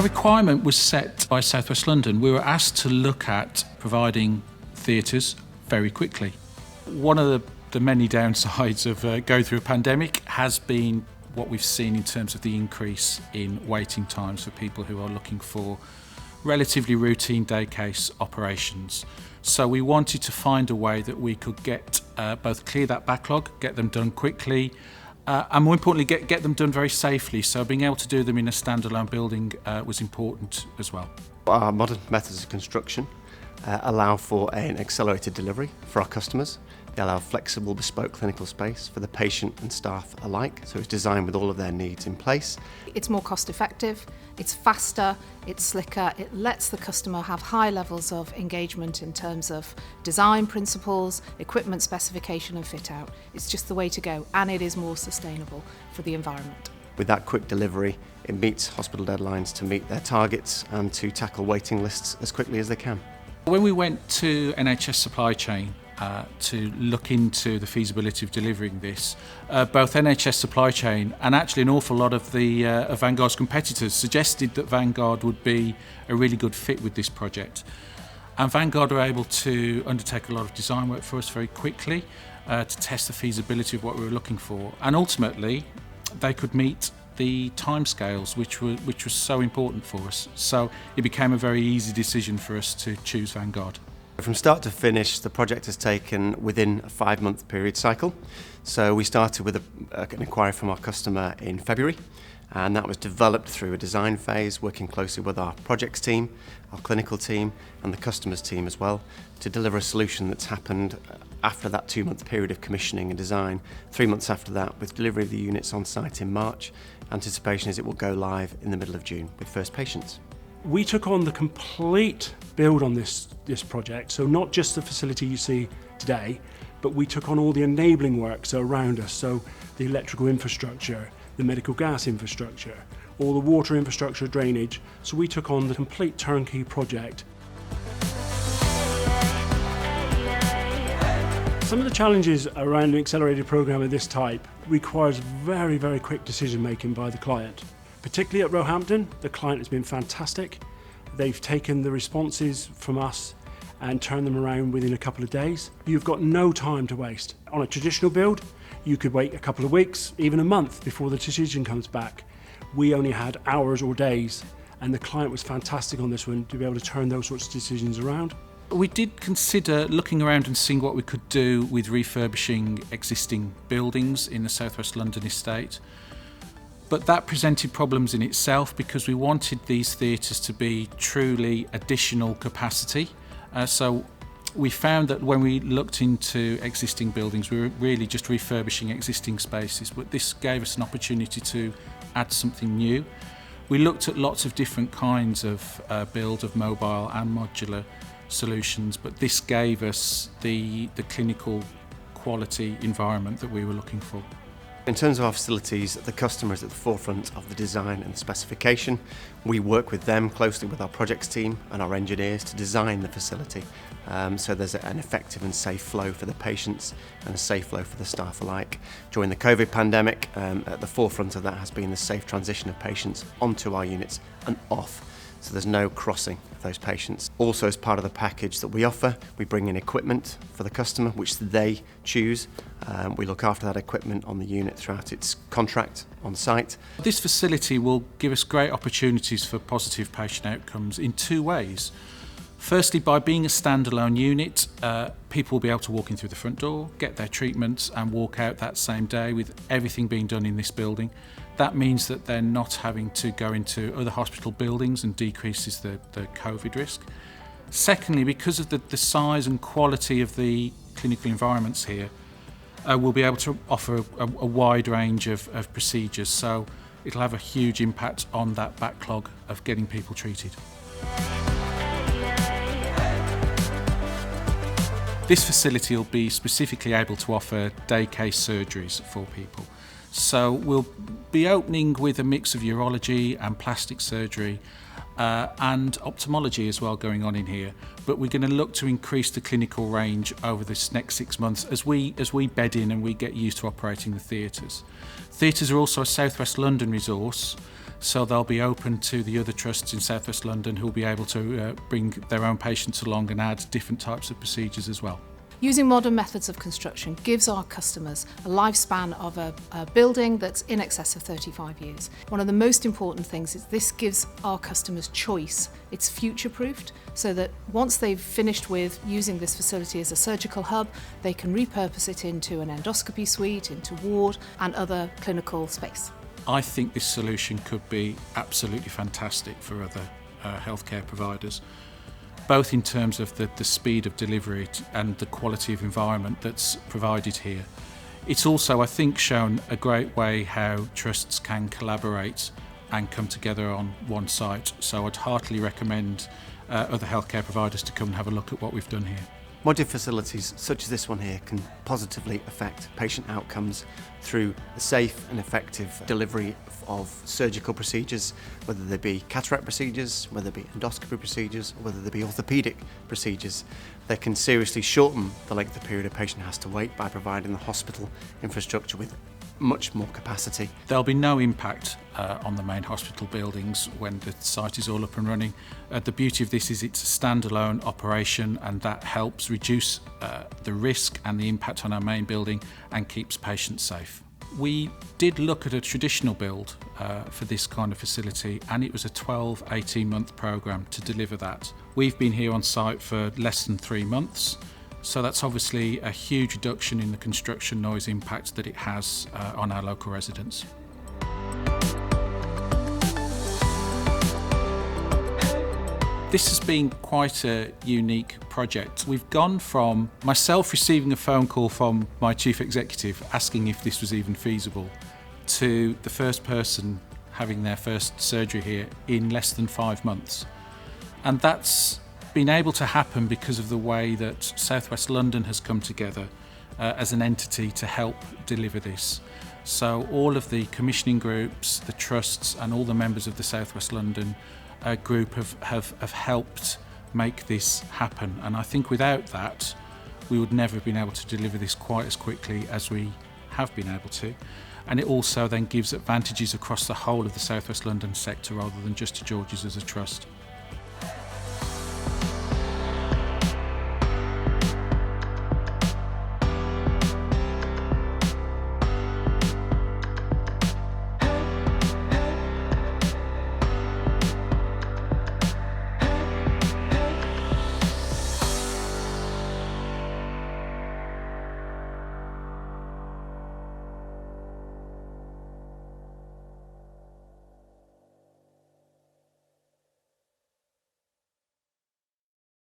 requirement was set by South West London. We were asked to look at providing theatres very quickly. One of the many downsides of going through a pandemic has been what we've seen in terms of the increase in waiting times for people who are looking for relatively routine day case operations. So we wanted to find a way that we could get both clear that backlog, get them done quickly, and more importantly get them done very safely. So being able to do them in a standalone building was important as well. Our modern methods of construction allow for an accelerated delivery for our customers. They allow flexible, bespoke clinical space for the patient and staff alike, so it's designed with all of their needs in place. It's more cost effective, it's faster, it's slicker, it lets the customer have high levels of engagement in terms of design principles, equipment specification and fit out. It's just the way to go, and it is more sustainable for the environment. With that quick delivery, it meets hospital deadlines to meet their targets and to tackle waiting lists as quickly as they can. When we went to NHS supply chain to look into the feasibility of delivering this, both NHS supply chain and actually an awful lot of the of Vanguard's competitors suggested that Vanguard would be a really good fit with this project. And Vanguard were able to undertake a lot of design work for us very quickly to test the feasibility of what we were looking for. And ultimately, they could meet the timescales, which was so important for us. So it became a very easy decision for us to choose Vanguard. From start to finish, the project has taken within a 5-month period cycle. So we started with an inquiry from our customer in February, and that was developed through a design phase, working closely with our projects team, our clinical team, and the customers team as well, to deliver a solution that's happened after that 2-month period of commissioning and design. 3 months after that, with delivery of the units on site in March. Anticipation is it will go live in the middle of June with first patients. We took on the complete build on this project, so not just the facility you see today, but we took on all the enabling works around us, so the electrical infrastructure, the medical gas infrastructure, all the water infrastructure, drainage. So we took on the complete turnkey project. Some of the challenges around an accelerated program of this type requires very, very quick decision making by the client. Particularly at Roehampton, the client has been fantastic. They've taken the responses from us and turned them around within a couple of days. You've got no time to waste. On a traditional build, you could wait a couple of weeks, even a month before the decision comes back. We only had hours or days, and the client was fantastic on this one to be able to turn those sorts of decisions around. We did consider looking around and seeing what we could do with refurbishing existing buildings in the South West London estate. But that presented problems in itself because we wanted these theatres to be truly additional capacity. So we found that when we looked into existing buildings, we were really just refurbishing existing spaces, but this gave us an opportunity to add something new. We looked at lots of different kinds of build of mobile and modular solutions, but this gave us the clinical quality environment that we were looking for. In terms of our facilities, the customer is at the forefront of the design and the specification. We work with them closely with our projects team and our engineers to design the facility. So there's an effective and safe flow for the patients and a safe flow for the staff alike. During the COVID pandemic, at the forefront of that has been the safe transition of patients onto our units and off. So there's no crossing of those patients. Also, as part of the package that we offer, we bring in equipment for the customer, which they choose. We look after that equipment on the unit throughout its contract on site. This facility will give us great opportunities for positive patient outcomes in 2 ways. Firstly, by being a standalone unit, people will be able to walk in through the front door, get their treatments and walk out that same day with everything being done in this building. That means that they're not having to go into other hospital buildings and decreases the COVID risk. Secondly, because of the size and quality of the clinical environments here, we'll be able to offer a wide range of procedures, so it'll have a huge impact on that backlog of getting people treated. This facility will be specifically able to offer day case surgeries for people. So we'll be opening with a mix of urology and plastic surgery and ophthalmology as well going on in here. But we're going to look to increase the clinical range over this next 6 months as we bed in and we get used to operating the theatres. Theatres are also a South West London resource, so they'll be open to the other trusts in South West London who will be able to bring their own patients along and add different types of procedures as well. Using modern methods of construction gives our customers a lifespan of a building that's in excess of 35 years. One of the most important things is this gives our customers choice. It's future-proofed so that once they've finished with using this facility as a surgical hub, they can repurpose it into an endoscopy suite, into ward and other clinical space. I think this solution could be absolutely fantastic for other healthcare providers, both in terms of the speed of delivery and the quality of environment that's provided here. It's also, I think, shown a great way how trusts can collaborate and come together on one site. So I'd heartily recommend other healthcare providers to come and have a look at what we've done here. Modular facilities such as this one here can positively affect patient outcomes through the safe and effective delivery of surgical procedures, whether they be cataract procedures, whether they be endoscopy procedures, or whether they be orthopaedic procedures. They can seriously shorten the length of period a patient has to wait by providing the hospital infrastructure with much more capacity. There'll be no impact on the main hospital buildings when the site is all up and running. The beauty of this is it's a standalone operation, and that helps reduce the risk and the impact on our main building and keeps patients safe. We did look at a traditional build for this kind of facility, and it was a 12-18 month programme to deliver that. We've been here on site for less than 3 months. So that's obviously a huge reduction in the construction noise impact that it has on our local residents. This has been quite a unique project. We've gone from myself receiving a phone call from my chief executive asking if this was even feasible, to the first person having their first surgery here in less than 5 months. And that's been able to happen because of the way that South West London has come together as an entity to help deliver this. So all of the commissioning groups, the trusts and all the members of the South West London group have helped make this happen, and I think without that we would never have been able to deliver this quite as quickly as we have been able to. And it also then gives advantages across the whole of the South West London sector rather than just to George's as a trust.